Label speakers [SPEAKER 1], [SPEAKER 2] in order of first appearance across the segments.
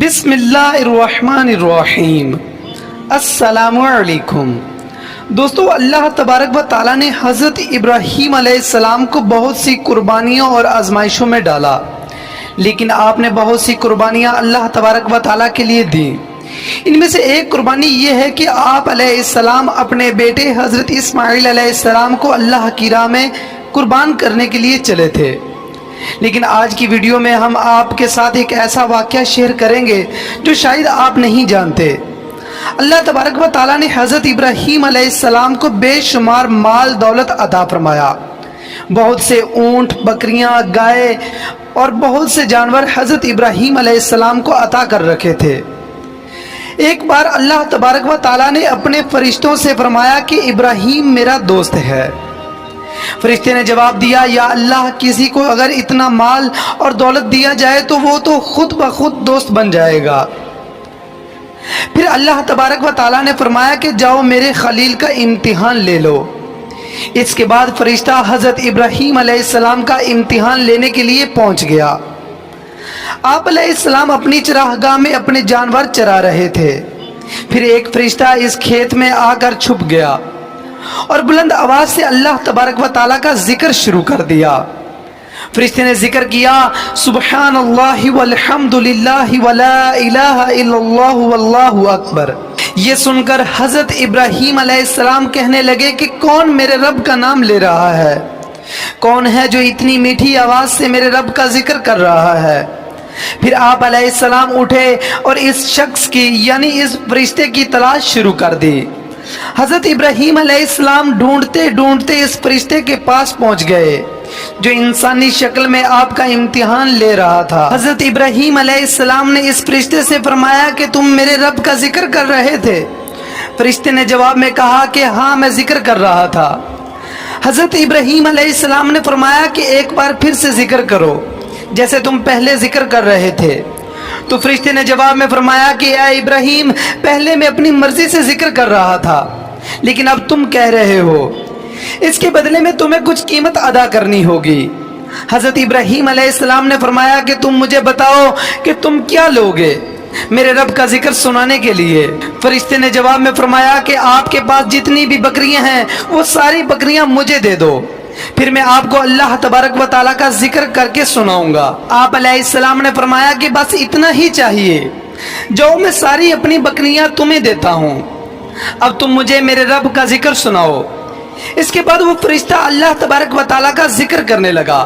[SPEAKER 1] بسم اللہ الرحمن الرحیم۔ السلام علیکم دوستو، اللہ تبارک و تعالیٰ نے حضرت ابراہیم علیہ السلام کو بہت سی قربانیوں اور آزمائشوں میں ڈالا، لیکن آپ نے بہت سی قربانیاں اللہ تبارک و تعالیٰ کے لیے دیں۔ ان میں سے ایک قربانی یہ ہے کہ آپ علیہ السلام اپنے بیٹے حضرت اسماعیل علیہ السلام کو اللہ کی راہ میں قربان کرنے کے لیے چلے تھے۔ لیکن آج کی ویڈیو میں ہم آپ کے ساتھ ایک ایسا واقعہ شیئر کریں گے جو شاید آپ نہیں جانتے۔ اللہ تبارک و تعالیٰ نے حضرت ابراہیم علیہ السلام کو بے شمار مال دولت عطا فرمایا۔ بہت سے اونٹ، بکریاں، گائے اور بہت سے جانور حضرت ابراہیم علیہ السلام کو عطا کر رکھے تھے۔ ایک بار اللہ تبارک و تعالیٰ نے اپنے فرشتوں سے فرمایا کہ ابراہیم میرا دوست ہے۔ فرشتے نے جواب دیا، یا اللہ، کسی کو اگر اتنا مال اور دولت دیا جائے تو وہ تو خود بخود دوست بن جائے گا۔ پھر اللہ تبارک و تعالیٰ نے فرمایا کہ جاؤ میرے خلیل کا امتحان لے لو۔ اس کے بعد فرشتہ حضرت ابراہیم علیہ السلام کا امتحان لینے کے لیے پہنچ گیا۔ آپ علیہ السلام اپنی چراگاہ میں اپنے جانور چرا رہے تھے۔ پھر ایک فرشتہ اس کھیت میں آ کر چھپ گیا اور بلند آواز سے اللہ تبارک و تعالیٰ کا ذکر شروع کر دیا۔ فرشتے نے ذکر کیا، سبحان اللہ والحمد للہ ولا الہ الا اللہ واللہ اکبر۔ یہ سن کر حضرت ابراہیم علیہ السلام کہنے لگے کہ کون میرے رب کا نام لے رہا ہے؟ کون ہے جو اتنی میٹھی آواز سے میرے رب کا ذکر کر رہا ہے؟ پھر آپ علیہ السلام اٹھے اور اس شخص کی یعنی اس فرشتے کی تلاش شروع کر دی۔ حضرت ابراہیم علیہ السلام ڈھونڈتے ڈھونڈتے اس فرشتے کے پاس پہنچ گئے جو انسانی شکل میں آپ کا امتحان لے رہا تھا۔ حضرت ابراہیم علیہ السلام نے اس فرشتے سے فرمایا کہ تم میرے رب کا ذکر کر رہے تھے؟ فرشتے نے جواب میں کہا کہ ہاں، میں ذکر کر رہا تھا۔ حضرت ابراہیم علیہ السلام نے فرمایا کہ ایک بار پھر سے ذکر کرو جیسے تم پہلے ذکر کر رہے تھے۔ تو فرشتے نے جواب میں فرمایا کہ اے ابراہیم، پہلے میں اپنی مرضی سے ذکر کر رہا تھا، لیکن اب تم کہہ رہے ہو، اس کے بدلے میں تمہیں کچھ قیمت ادا کرنی ہوگی۔ حضرت ابراہیم علیہ السلام نے فرمایا کہ تم مجھے بتاؤ کہ تم کیا لوگے میرے رب کا ذکر سنانے کے لیے؟ فرشتے نے جواب میں فرمایا کہ آپ کے پاس جتنی بھی بکریاں ہیں وہ ساری بکریاں مجھے دے دو، پھر میں آپ کو اللہ تبارک و تعالیٰ کا ذکر کر کے سناؤں گا۔ آپ علیہ السلام نے فرمایا کہ بس اتنا ہی چاہیے، جو میں ساری اپنی بکریاں تمہیں دیتا ہوں، اب تم مجھے میرے رب کا ذکر سناؤ۔ اس کے بعد وہ فرشتہ اللہ تبارک و تعالیٰ کا ذکر کرنے لگا۔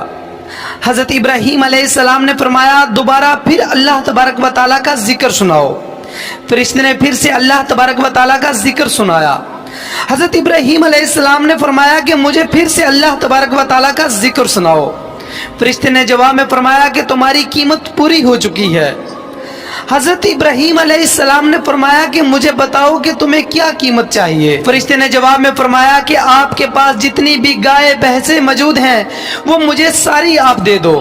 [SPEAKER 1] حضرت ابراہیم علیہ السلام نے فرمایا، دوبارہ پھر اللہ تبارک و تعالیٰ کا ذکر سناؤ۔ فرشتے نے پھر سے اللہ تبارک و تعالیٰ کا ذکر سنایا۔ حضرت ابراہیم علیہ السلام نے فرمایا کہ مجھے پھر سے اللہ تبارک و تعالیٰ کا ذکر سناؤ۔ فرشتے نے جواب میں فرمایا کہ تمہاری قیمت پوری ہو چکی ہے۔ حضرت ابراہیم علیہ السلام نے فرمایا کہ مجھے بتاؤ کہ تمہیں کیا قیمت چاہیے؟ فرشتے نے جواب میں فرمایا کہ آپ کے پاس جتنی بھی گائے بھینسیں موجود ہیں وہ مجھے ساری آپ دے دو،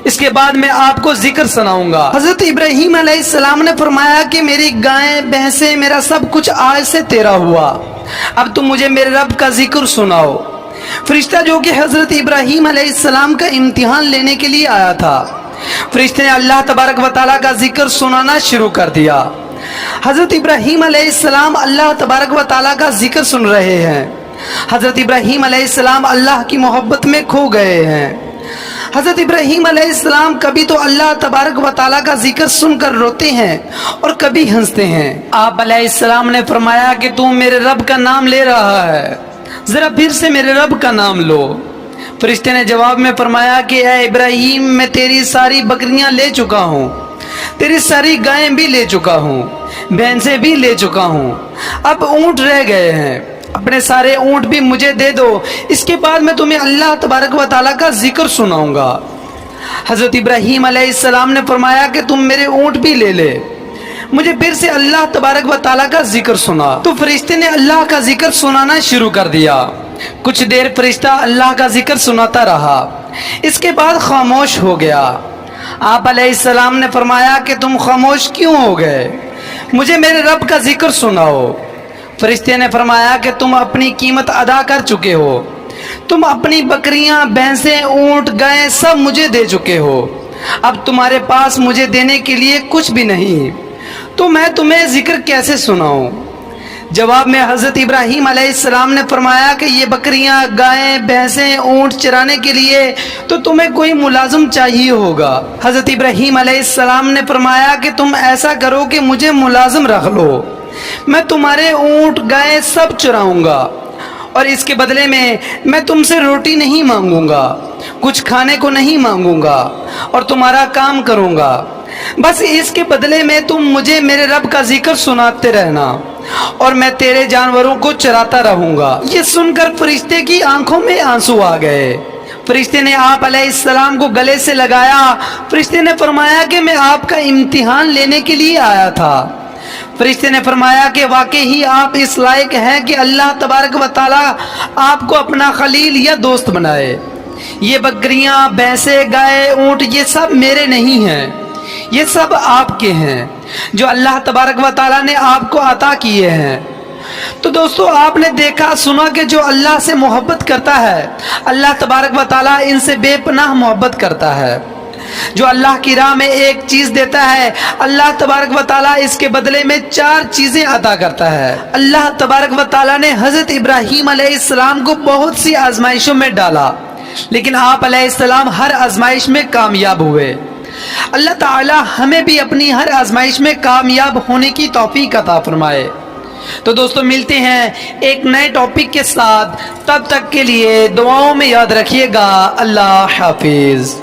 [SPEAKER 1] اس کے بعد میں آپ کو ذکر سناؤں گا۔ حضرت ابراہیم علیہ السلام نے فرمایا کہ میری گائیں بھینسیں میرا سب کچھ آج سے تیرا ہوا، اب تم مجھے میرے رب کا ذکر سناؤ۔ فرشتہ جو کہ حضرت ابراہیم علیہ السلام کا امتحان لینے کے لیے آیا تھا، فرشتے نے اللہ تبارک و تعالیٰ کا ذکر سنانا شروع کر دیا۔ حضرت ابراہیم علیہ السلام اللہ تبارک و تعالیٰ کا ذکر سن رہے ہیں۔ حضرت ابراہیم علیہ السلام اللہ کی محبت میں کھو گئے ہیں۔ حضرت ابراہیم علیہ السلام کبھی تو اللہ تبارک و تعالیٰ کا ذکر سن کر روتے ہیں اور کبھی ہنستے ہیں۔ آپ علیہ السلام نے فرمایا کہ تم میرے رب کا نام لے رہا ہے، ذرا پھر سے میرے رب کا نام لو۔ فرشتے نے جواب میں فرمایا کہ اے ابراہیم، میں تیری ساری بکریاں لے چکا ہوں، تیری ساری گائیں بھی لے چکا ہوں، بھینسیں بھی لے چکا ہوں، اب اونٹ رہ گئے ہیں، اپنے سارے اونٹ بھی مجھے دے دو، اس کے بعد میں تمہیں اللہ تبارک و تعالیٰ کا ذکر سناؤں گا۔ حضرت ابراہیم علیہ السلام نے فرمایا کہ تم میرے اونٹ بھی لے لے، مجھے پھر سے اللہ تبارک و تعالیٰ کا ذکر سنا۔ تو فرشتے نے اللہ کا ذکر سنانا شروع کر دیا۔ کچھ دیر فرشتہ اللہ کا ذکر سناتا رہا، اس کے بعد خاموش ہو گیا۔ آپ علیہ السلام نے فرمایا کہ تم خاموش کیوں ہو گئے؟ مجھے میرے رب کا ذکر سناؤ۔ فرشتے نے فرمایا کہ تم اپنی قیمت ادا کر چکے ہو، تم اپنی بکریاں، بھینسیں، اونٹ، گائیں سب مجھے دے چکے ہو، اب تمہارے پاس مجھے دینے کے لیے کچھ بھی نہیں، تو میں تمہیں ذکر کیسے سناؤں؟ جواب میں حضرت ابراہیم علیہ السلام نے فرمایا کہ یہ بکریاں، گائیں، بھینسیں، اونٹ چرانے کے لیے تو تمہیں کوئی ملازم چاہیے ہوگا۔ حضرت ابراہیم علیہ السلام نے فرمایا کہ تم ایسا کرو کہ مجھے ملازم رکھ لو، میں تمہارے اونٹ، گائیں سب چراؤں گا، اور اس کے بدلے میں تم سے روٹی نہیں مانگوں گا، کچھ کھانے کو نہیں مانگوں گا، اور تمہارا کام کروں گا، بس اس کے بدلے میں تم مجھے میرے رب کا ذکر سناتے رہنا، اور میں تیرے جانوروں کو چراتا رہوں گا۔ یہ سن کر فرشتے کی آنکھوں میں آنسو آ گئے۔ فرشتے نے آپ علیہ السلام کو گلے سے لگایا۔ فرشتے نے فرمایا کہ میں آپ کا امتحان لینے کے لیے آیا تھا۔ فرشتے نے فرمایا کہ واقعی آپ اس لائق ہیں کہ اللہ تبارک و تعالی آپ کو اپنا خلیل یا دوست بنائے۔ یہ بکریاں، بھینسیں، گائے، اونٹ یہ سب میرے نہیں ہیں، یہ سب آپ کے ہیں جو اللہ تبارک و تعالی نے آپ کو عطا کیے ہیں۔ تو دوستو، آپ نے دیکھا سنا کہ جو اللہ سے محبت کرتا ہے، اللہ تبارک و تعالی ان سے بے پناہ محبت کرتا ہے۔ جو اللہ کی راہ میں ایک چیز دیتا ہے، اللہ تبارک و تعالی اس کے بدلے میں 4 چیزیں عطا کرتا ہے۔ اللہ تبارک و تعالی نے حضرت ابراہیم علیہ السلام کو بہت سی آزمائشوں میں ڈالا، لیکن آپ علیہ السلام ہر آزمائش میں کامیاب ہوئے۔ اللہ تعالی ہمیں بھی اپنی ہر آزمائش میں کامیاب ہونے کی توفیق عطا فرمائے۔ تو دوستو، ملتے ہیں ایک نئے ٹاپک کے ساتھ، تب تک کے لیے دعاؤں میں یاد رکھیے گا۔ اللہ حافظ۔